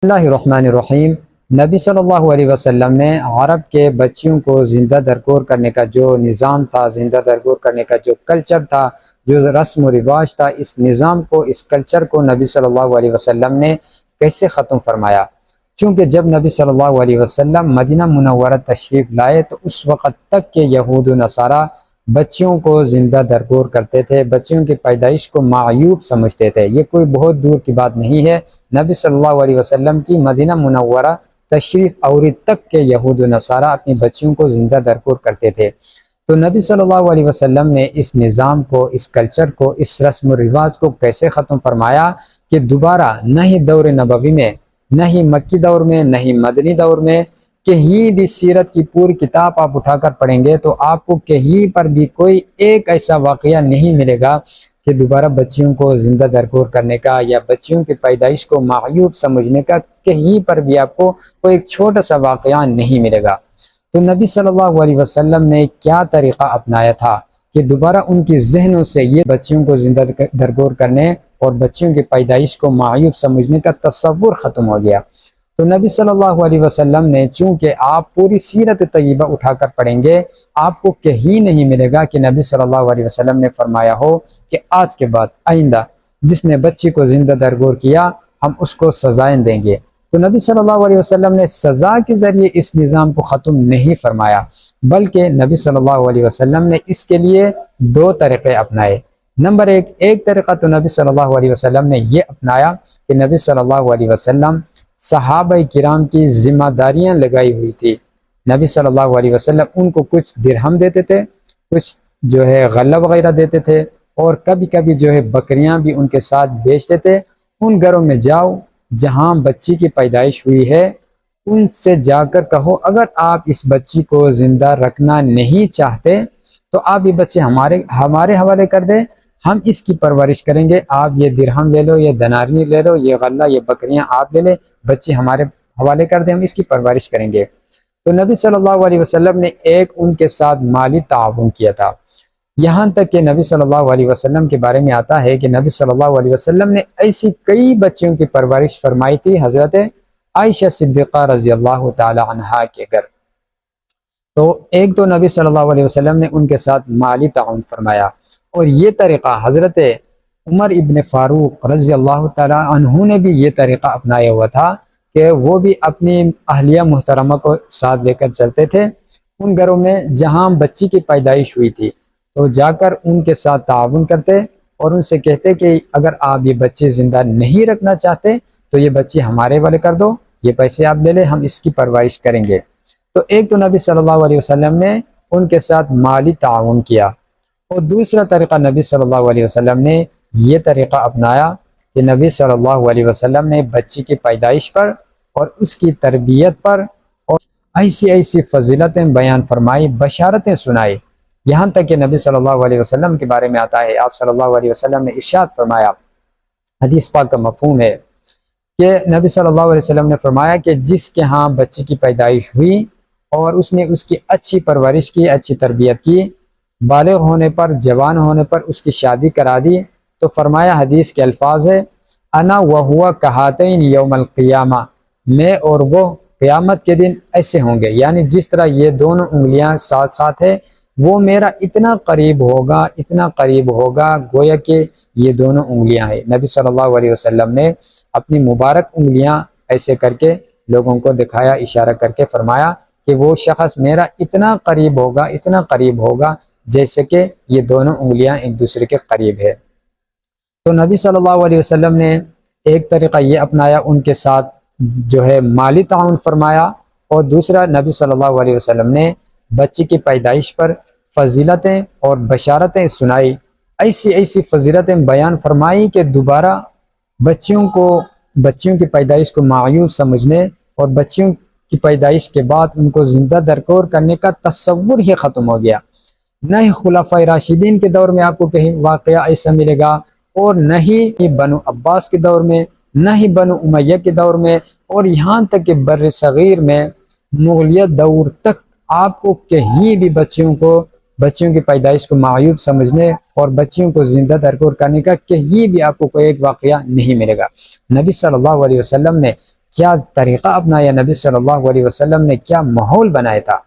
اللہ الرحمن الرحیم۔ نبی صلی اللہ علیہ وسلم نے عرب کے بچیوں کو زندہ درگور کرنے کا جو نظام تھا، زندہ درگور کرنے کا جو کلچر تھا، جو رسم و رواج تھا، اس نظام کو، اس کلچر کو نبی صلی اللہ علیہ وسلم نے کیسے ختم فرمایا؟ چونکہ جب نبی صلی اللہ علیہ وسلم مدینہ منورہ تشریف لائے تو اس وقت تک کے یہود و نصارہ بچیوں کو زندہ درگور کرتے تھے، بچیوں کی پیدائش کو معیوب سمجھتے تھے۔ یہ کوئی بہت دور کی بات نہیں ہے، نبی صلی اللہ علیہ وسلم کی مدینہ منورہ تشریف آوری تک کے یہود و نصارہ اپنی بچیوں کو زندہ درگور کرتے تھے۔ تو نبی صلی اللہ علیہ وسلم نے اس نظام کو، اس کلچر کو، اس رسم و رواج کو کیسے ختم فرمایا کہ دوبارہ نہ ہی دور نبوی میں، نہ ہی مکی دور میں، نہ ہی مدنی دور میں کہیں بھی سیرت کی پوری کتاب آپ اٹھا کر پڑھیں گے تو آپ کو کہیں پر بھی کوئی ایک ایسا واقعہ نہیں ملے گا کہ دوبارہ بچیوں کو زندہ درگور کرنے کا یا بچیوں کی پیدائش کو معیوب سمجھنے کا کہیں پر بھی آپ کو کوئی ایک چھوٹا سا واقعہ نہیں ملے گا۔ تو نبی صلی اللہ علیہ وسلم نے کیا طریقہ اپنایا تھا کہ دوبارہ ان کی ذہنوں سے یہ بچیوں کو زندہ درگور کرنے اور بچیوں کی پیدائش کو معیوب سمجھنے کا تصور ختم ہو گیا۔ تو نبی صلی اللہ علیہ وسلم نے، چونکہ آپ پوری سیرت طیبہ اٹھا کر پڑھیں گے، آپ کو کہیں نہیں ملے گا کہ نبی صلی اللہ علیہ وسلم نے فرمایا ہو کہ آج کے بعد آئندہ جس نے بچی کو زندہ درگور کیا ہم اس کو سزائیں دیں گے۔ تو نبی صلی اللہ علیہ وسلم نے سزا کے ذریعے اس نظام کو ختم نہیں فرمایا، بلکہ نبی صلی اللہ علیہ وسلم نے اس کے لیے دو طریقے اپنائے۔ نمبر ایک طریقہ تو نبی صلی اللہ علیہ وسلم نے یہ اپنایا کہ نبی صلی اللہ علیہ وسلم صحابہ کرام کی ذمہ داریاں لگائی ہوئی تھی، نبی صلی اللہ علیہ وسلم ان کو کچھ درہم دیتے تھے، کچھ غلہ وغیرہ دیتے تھے، اور کبھی کبھی بکریاں بھی ان کے ساتھ بیچتے تھے۔ ان گھروں میں جاؤ جہاں بچی کی پیدائش ہوئی ہے، ان سے جا کر کہو اگر آپ اس بچی کو زندہ رکھنا نہیں چاہتے تو آپ یہ بچے ہمارے حوالے کر دیں، ہم اس کی پرورش کریں گے، آپ یہ درہم لے لو، یہ دنارنی لے لو، یہ غلہ، یہ بکریاں آپ لے لیں، بچے ہمارے حوالے کر دیں، ہم اس کی پرورش کریں گے۔ تو نبی صلی اللہ علیہ وسلم نے ایک ان کے ساتھ مالی تعاون کیا تھا، یہاں تک کہ نبی صلی اللہ علیہ وسلم کے بارے میں آتا ہے کہ نبی صلی اللہ علیہ وسلم نے ایسی کئی بچیوں کی پرورش فرمائی تھی حضرت عائشہ صدیقہ رضی اللہ تعالی عنہا کے گھر۔ تو ایک تو نبی صلی اللہ علیہ وسلم نے ان کے ساتھ مالی تعاون فرمایا، اور یہ طریقہ حضرت عمر ابن فاروق رضی اللہ تعالی عنہ نے بھی یہ طریقہ اپنایا ہوا تھا کہ وہ بھی اپنی اہلیہ محترمہ کو ساتھ لے کر چلتے تھے ان گھروں میں جہاں بچی کی پیدائش ہوئی تھی، تو جا کر ان کے ساتھ تعاون کرتے اور ان سے کہتے کہ اگر آپ یہ بچے زندہ نہیں رکھنا چاہتے تو یہ بچی ہمارے والے کر دو، یہ پیسے آپ لے لیں، ہم اس کی پرورش کریں گے۔ تو ایک تو نبی صلی اللہ علیہ وسلم نے ان کے ساتھ مالی تعاون کیا، اور دوسرا طریقہ نبی صلی اللہ علیہ وسلم نے یہ طریقہ اپنایا کہ نبی صلی اللہ علیہ وسلم نے بچی کی پیدائش پر اور اس کی تربیت پر اور ایسی فضیلتیں بیان فرمائی، بشارتیں سنائی، یہاں تک کہ نبی صلی اللہ علیہ وسلم کے بارے میں آتا ہے، آپ صلی اللہ علیہ وسلم نے ارشاد فرمایا، حدیث پاک کا مفہوم ہے کہ نبی صلی اللہ علیہ وسلم نے فرمایا کہ جس کے ہاں بچی کی پیدائش ہوئی اور اس نے اس کی اچھی پرورش کی، اچھی تربیت کی، بالغ ہونے پر، جوان ہونے پر اس کی شادی کرا دی، تو فرمایا، حدیث کے الفاظ ہے، انا وہو کہاتین یوم القیامہ، میں اور وہ قیامت کے دن ایسے ہوں گے، یعنی جس طرح یہ دونوں انگلیاں ساتھ ساتھ ہے وہ میرا اتنا قریب ہوگا گویا کہ یہ دونوں انگلیاں ہیں۔ نبی صلی اللہ علیہ وسلم نے اپنی مبارک انگلیاں ایسے کر کے لوگوں کو دکھایا، اشارہ کر کے فرمایا کہ وہ شخص میرا اتنا قریب ہوگا جیسے کہ یہ دونوں انگلیاں ایک دوسرے کے قریب ہے۔ تو نبی صلی اللہ علیہ وسلم نے ایک طریقہ یہ اپنایا، ان کے ساتھ مالی تعاون فرمایا، اور دوسرا نبی صلی اللہ علیہ وسلم نے بچی کی پیدائش پر فضیلتیں اور بشارتیں سنائی، ایسی فضیلتیں بیان فرمائی کہ دوبارہ بچیوں کی پیدائش کو معیوب سمجھنے اور بچیوں کی پیدائش کے بعد ان کو زندہ درگور کرنے کا تصور ہی ختم ہو گیا۔ نہ ہی خلفائے راشدین کے دور میں آپ کو کہیں واقعہ ایسا ملے گا، اور نہ ہی بنو عباس کے دور میں، نہ ہی بنو امیہ کے دور میں، اور یہاں تک کہ بر صغیر میں مغلیہ دور تک آپ کو کہیں بھی بچیوں کی پیدائش کو معیوب سمجھنے اور بچیوں کو زندہ درگور کرنے کا کہیں بھی آپ کو کوئی ایک واقعہ نہیں ملے گا۔ نبی صلی اللہ علیہ وسلم نے کیا طریقہ اپنایا نبی صلی اللہ علیہ وسلم نے، کیا ماحول بنایا تھا